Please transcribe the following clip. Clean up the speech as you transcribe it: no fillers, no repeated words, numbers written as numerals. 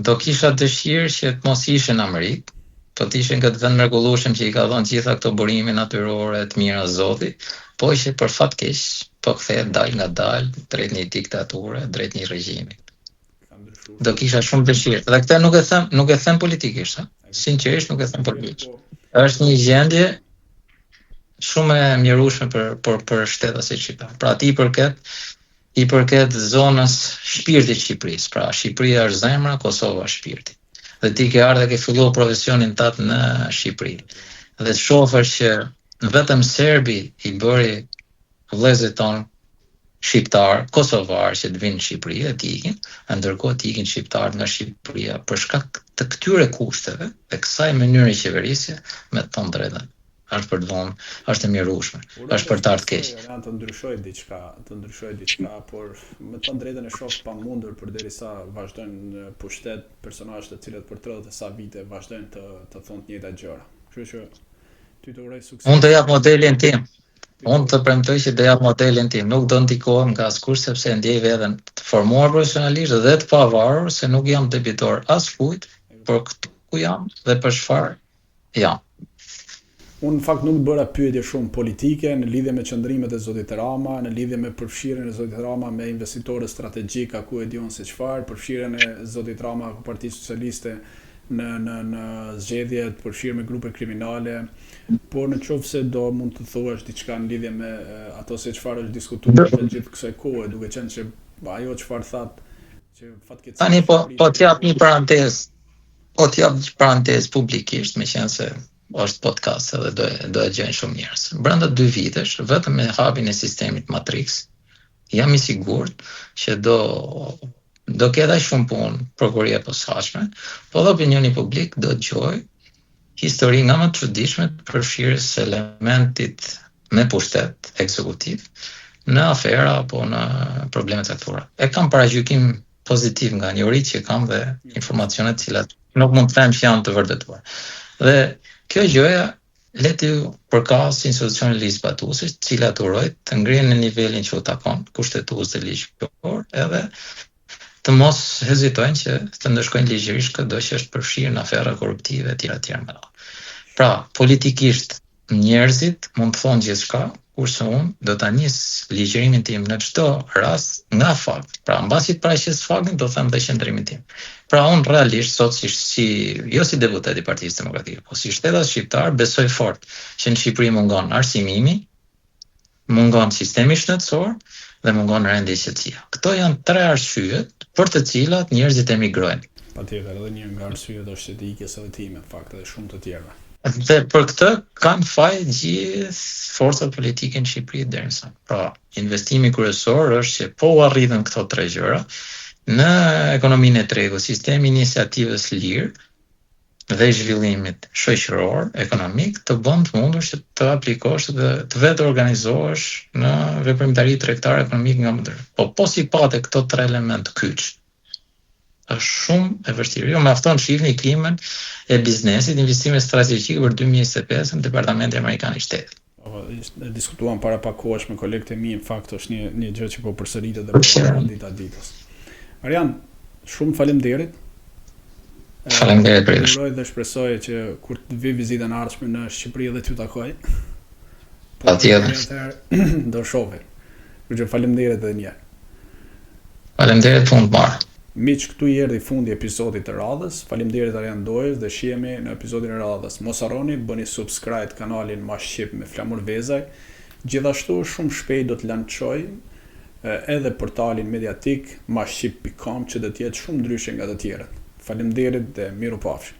do kisha dëshirë që të mos ishin në Amerikë, po të ishin këtë vend mrekullueshëm që i ka dhënë gjitha këto burime natyrore të mira Zoti, po që për fat keq po kthehet dal nga dal drejt një diktature, drejt një regjimi. Do kisha shumë dëshirë. Dhe këtë nuk e them politikisht, sinqerisht nuk e them politikisht. Është një gjendje shumë e mjerueshme për shtetasit shqiptar. Pra i përket zonës shpirtit Shqipërisë. Pra Shqipëria është zemra, Kosova është shpirti. Dhe ti ke ardhe ke filluar profesionin tat në Shqipëri. Dhe shohësh që vetëm serbi i bëri vëllezërit tonë shqiptar, kosovar që të vinë në Shqipëri dhe të ikin, ndërkohë të ikin shqiptarët nga Shqipëria për shkak të këtyre kushteve dhe kësaj mënyre qeverisje me të thënë drejtën. Është për të vonë, është e mjerueshme, është për të ardhur keq. Të ndryshoj diçka, por me të thënë drejtën e shoh pamundur përderisa vazhdojnë pushtet personazhe të cilët për 30 e sa vite vazhdojnë të thonë të njëjtat gjëra. Kështu që ty të uroj sukses. Unë do jap modelin tim. Unë të premtoj që do jap modelin tim. Nuk do ndikohem nga askush sepse ndjej veten të formuar profesionalisht dhe të pavarur se nuk jam debitor as kujt, por këtu ku jam dhe për çfarë jam. Unë në fakt nuk bëra pyetje shumë politike në lidhje me qëndrimet e Zotit Rama, në lidhje me përfshirjen e Zotit Rama me investitorë strategjik, ku e diun se çfarë, përfshirjen e Zotit Rama ku Partia Socialiste në zgjedhjet, përfshirje me grupe kriminale, por në qoftë se do mund të thuash diçka në lidhje me ato se çfarë është diskutuar në gjithë kësaj kohe, duke qenë se ajo çfarë thatë që fatkeqësisht tani po të jap një parantezë publikisht, meqense se është podcast edhe do e gjejnë shumë njerëz. Brenda 2 vitesh, vetëm me hapjen e sistemit Matrix, jam i sigurt që do ketë aq shumë punë prokuria e posaçme, po dhe opinioni publik do dëgjoj histori nga më të çuditshme të përfshirjes së elementit me pushtet ekzekutiv në afera apo në probleme caktuara. E kam paragjykim pozitiv nga njohuritë që kam dhe informacionet të cilat nuk mund të them që janë të vërtetuara. Dhe kjo gjëja le të përkas institucionet ligjzbatuese, të cilat urojnë të ngrihen në nivelin që u takon kushtetues dhe ligjor, edhe të mos hezitojnë që të ndëshkojnë ligjërisht çdo që është përfshirë në afera korruptive etj. Pra, politikisht njerëzit mund të thonë gjithçka, kurse unë do ta nis ligjërimin tim në çdo rast nga fakt. Pra, mbasi të paraqes faktin, do them dhe qëndrimin tim. Pra, unë realisht sot jo si deputet i Partisë Demokratike, po si shtetas shqiptar, besoj fort që në Shqipëri mungon arsimimi, mungon sistemi shëndetësor dhe mungon rendi i qetësia. Këto janë 3 arsyet për të cilat njerëzit emigrojnë. Patjetër, edhe një nga arsyet është që të ikjes edhe time, në fakt, edhe shumë të tjera. Dhe për këtë kanë faj gjithë forcat politike në Shqipëri deri më sot. Pra, investimi kryesor është që po u arritën këto 3 gjëra në ekonominë e tregut, sistemi i iniciativës lirë dhe zhvillimit shoqëror, ekonomik, të bën të mundur që të aplikosh dhe të vetë organizohesh në veprimtari tregtare ekonomike nga më të. Po si pate këto 3 elementë kyç, është shumë e vështirë. Jo, mjafton shihni klimën e biznesit, investime strategjike për 2025 në Departamenti Amerikan i Shtetit. Diskutuam para pak kohësh me kolegët e mi, në fakt është një gjë që po përsëritet dhe po dita ditës. Marian, shumë faleminderit. Faleminderit për ju. Uroj dhe shpresoj që kur të vi vizita në ardhshme në Shqipëri dhe t'ju takoj. Patjetër. Do shohim. Ju faleminderit edhe një herë. Faleminderit punë të mirë. Miq, këtu i erdhi fundi episodit të radhës. Faleminderit Arian Dojës dhe shihemi në episodin e radhës. Mos harroni bëni subscribe kanalin Ma Shqip me Flamur Vezaj. Gjithashtu shumë shpejt do të lançoj edhe portalin mediatik mashqip.com që do të jetë shumë ndryshe nga të tjerët. Faleminderit dhe mirupafshim.